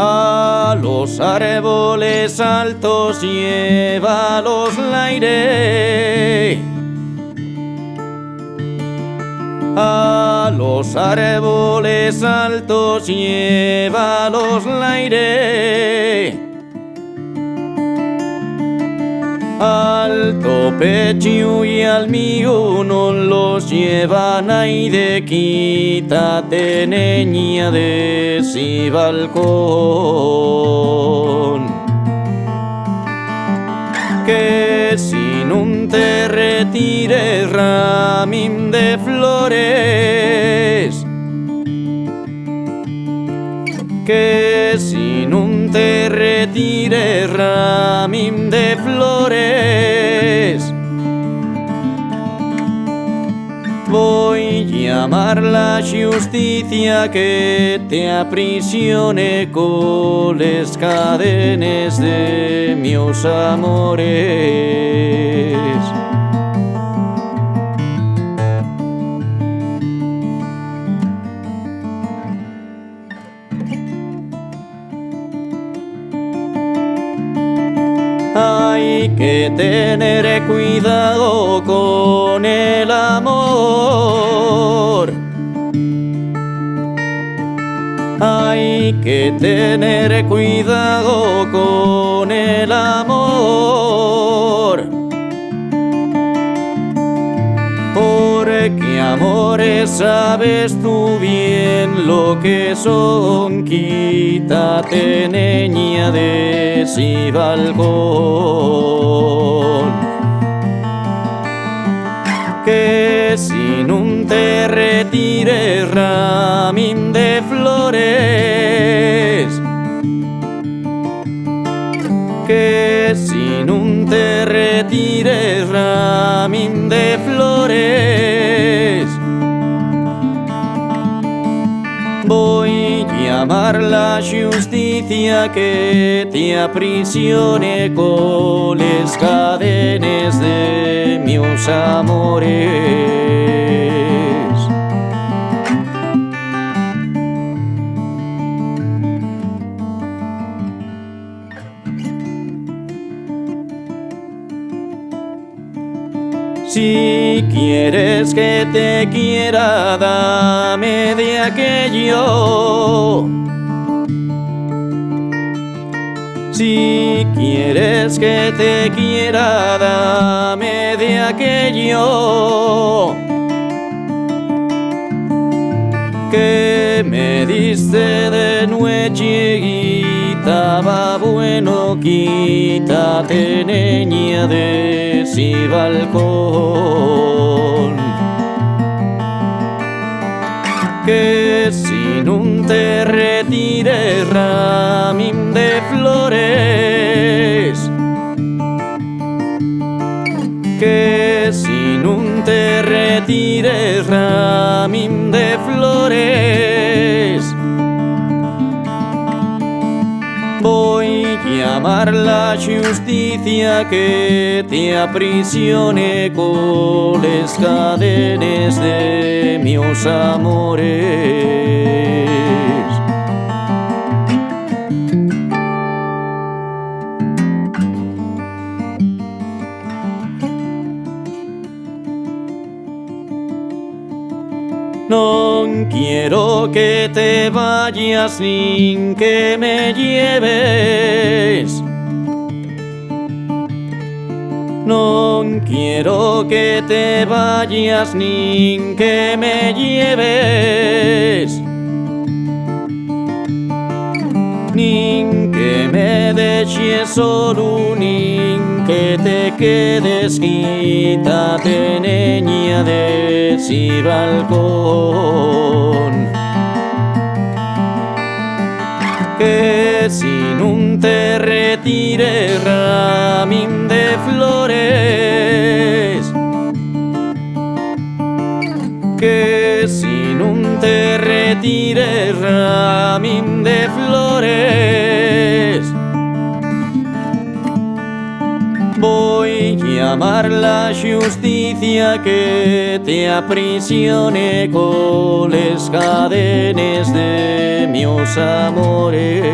A los árboles altos llévalos al aire. A los árboles altos llévalos al aire. Alto pecho y al mío no los llevan aire, quítate niña de ese balcón. Que si no te retires ramín de flores, que si no te retires ramín de flores, voy a llamar la justicia que te aprisione con las cadenas de mis amores. Hay que tener cuidado con el amor. Hay que tener cuidado con el amor. Porque amores sabes tú bien lo que son. Quítate niña de ese balcón. Que si no te retires ramín de flores, que si no te retires ramín de flores, voy a llamar la justicia que te aprisione con las cadenas de mis amores. Si quieres que te quiera, dame de aquello. Si quieres que te quiera, dame de aquello que me diste de noche y estaba bueno. Quítate niña de ese balcón. Que si no te retires ramín de flores, que si no te retires ramín de flores, voy a llamar la justicia que te aprisione con las cadenas de mis amores. No quiero que te vayas sin que me lleves. No quiero que te vayas ni que me lleves, ni que me dejes solo, ni que te quedes. Quítate niña de ese balcón. Que si no te retires ramín de flores, que si no te retires ramín de flores, voy a llamar la justicia codicia que te aprisione con les cadenes de mis amores.